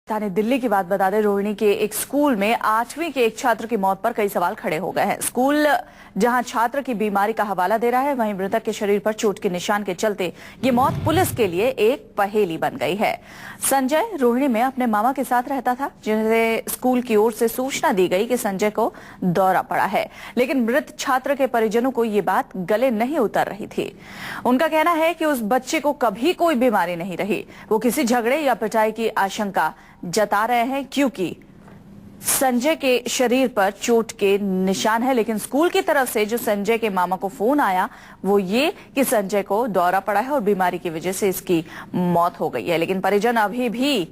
राजधानी दिल्ली की बात बता दें, रोहिणी के एक स्कूल में 8वीं के एक छात्र की मौत पर कई सवाल खड़े हो गए हैं। स्कूल जहां छात्र की बीमारी का हवाला दे रहा है, वहीं मृतक के शरीर पर चोट के निशान के चलते ये मौत पुलिस के लिए एक पहेली बन गई है। संजय रोहिणी में अपने मामा के साथ रहता था, जिन्हें स्कूल की ओर से सूचना दी गई कि संजय को दौरा पड़ा है, लेकिन मृत छात्र के परिजनों को ये बात गले नहीं उतर रही थी। उनका कहना है कि उस बच्चे को कभी कोई बीमारी नहीं रही, वो किसी झगड़े या पिटाई की आशंका जता रहे हैं क्योंकि संजय के शरीर पर चोट के निशान है। लेकिन स्कूल की तरफ से जो संजय के मामा को फोन आया वो ये कि संजय को दौरा पड़ा है और बीमारी की वजह से इसकी मौत हो गई है। लेकिन परिजन अभी भी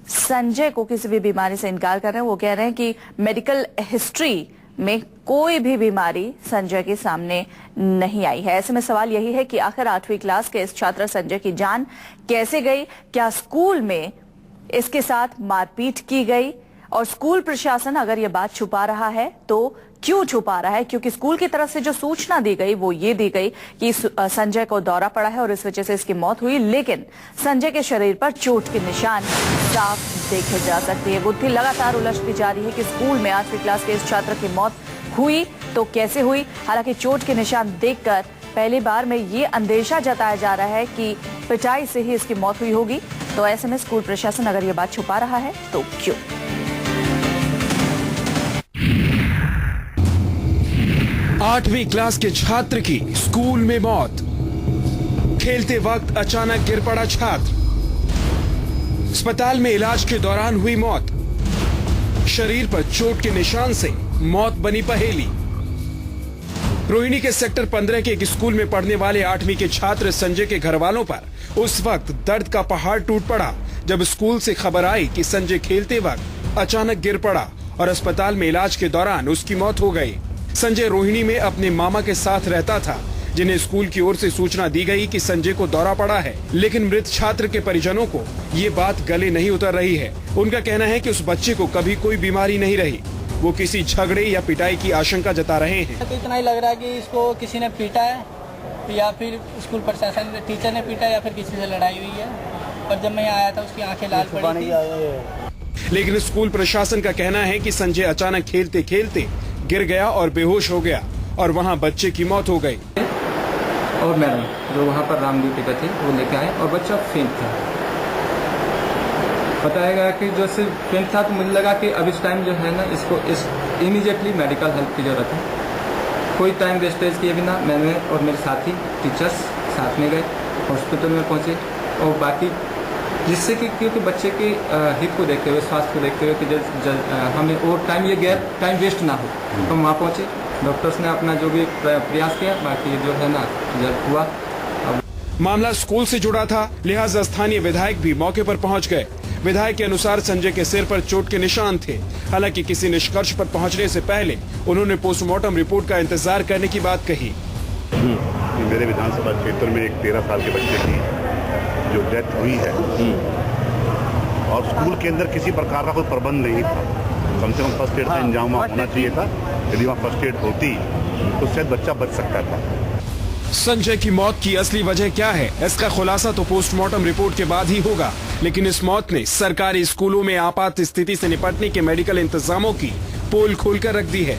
संजय को किसी भी बीमारी से इनकार कर रहे हैं। वो कह रहे हैं कि मेडिकल हिस्ट्री में कोई भी बीमारी संजय के सामने नहीं आई है। ऐसे में सवाल यही है कि आखिर 8वीं क्लास के इस छात्र संजय की जान कैसे गई? क्या स्कूल में इसके साथ मारपीट की गई? और स्कूल प्रशासन अगर ये बात छुपा रहा है तो क्यों छुपा रहा है? क्योंकि स्कूल की तरफ से जो सूचना दी गई वो ये दी गई कि संजय को दौरा पड़ा है और इस वजह से इसकी मौत हुई, लेकिन संजय के शरीर पर चोट के निशान साफ देखे जा सकते हैं। बुद्धि लगातार उलझती जा रही है कि स्कूल में 8वीं क्लास के इस छात्र की मौत हुई तो कैसे हुई। हालांकि चोट के निशान देखकर पहली बार में ये अंदेशा जताया जा रहा है कि पिटाई से ही इसकी मौत हुई होगी। तो ऐसे में स्कूल प्रशासन अगर ये बात छुपा रहा है तो क्यों? 8वीं क्लास के छात्र की स्कूल में मौत। खेलते वक्त अचानक गिर पड़ा छात्र, अस्पताल में इलाज के दौरान हुई मौत। शरीर पर चोट के निशान से मौत बनी पहेली। रोहिणी के सेक्टर 15 के एक स्कूल में पढ़ने वाले 8वीं के छात्र संजय के घर वालों पर उस वक्त दर्द का पहाड़ टूट पड़ा जब स्कूल से खबर आई कि संजय खेलते वक्त अचानक गिर पड़ा और अस्पताल में इलाज के दौरान उसकी मौत हो गई। संजय रोहिणी में अपने मामा के साथ रहता था, जिन्हें स्कूल की ओर से सूचना दी गई कि संजय को दौरा पड़ा है, लेकिन मृत छात्र के परिजनों को ये बात गले नहीं उतर रही है। उनका कहना है कि उस बच्चे को कभी कोई बीमारी नहीं रही, वो किसी झगड़े या पिटाई की आशंका जता रहे हैं। तो इतना ही लग रहा है कि इसको किसी ने पीटा है या फिर स्कूल प्रशासन टीचर ने पीटा या फिर किसी से लड़ाई हुई है। और जब मैं यहाँ आया था उसकी आंखें लाल पड़ी थी। लेकिन स्कूल प्रशासन का कहना है कि संजय अचानक खेलते खेलते गिर गया और बेहोश हो गया और वहाँ बच्चे की मौत हो गई। और मैडम जो वहाँ पर रामदेव टीका थे वो लेके आए और बच्चा फेंट था। बताया गया कि जो सिर्फ फेंट था तो मुझे लगा कि अब इस टाइम जो है ना इसको इमीडिएटली मेडिकल हेल्प की जरूरत है। कोई टाइम वेस्टेज किए बिना मैंने और मेरे साथी टीचर्स साथ में गए, हॉस्पिटल में पहुँचे और बाकी जिससे कि क्योंकि बच्चे के हित को देखते हुए, स्वास्थ्य को देखते हुए कि हमें और टाइम ये गैर टाइम वेस्ट ना हो, तो हम वहाँ पहुँचे। डॉक्टर्स ने अपना जो भी प्रयास किया, बाकी जो है ना रिजल्ट हुआ। मामला स्कूल से जुड़ा था, लिहाजा स्थानीय विधायक भी मौके पर पहुंच गए। विधायक के अनुसार संजय के सिर पर चोट के निशान थे। हालांकि किसी निष्कर्ष पर पहुंचने से पहले उन्होंने पोस्टमार्टम रिपोर्ट का इंतजार करने की बात कही। मेरे विधानसभा क्षेत्र में एक 13 साल के बच्चे की जो डेथ हुई है और स्कूल के अंदर किसी प्रकार का कोई प्रबंध नहीं था, कम से कम फर्स्ट एड का इंतजाम होना चाहिए था। यदि वहाँ फर्स्ट एड होती तो शायद बच्चा बच सकता था। संजय की मौत की असली वजह क्या है, इसका खुलासा तो पोस्टमार्टम रिपोर्ट के बाद ही होगा। लेकिन इस मौत ने सरकारी स्कूलों में आपात स्थिति से निपटने के मेडिकल इंतजामों की पोल खोलकर रख दी है।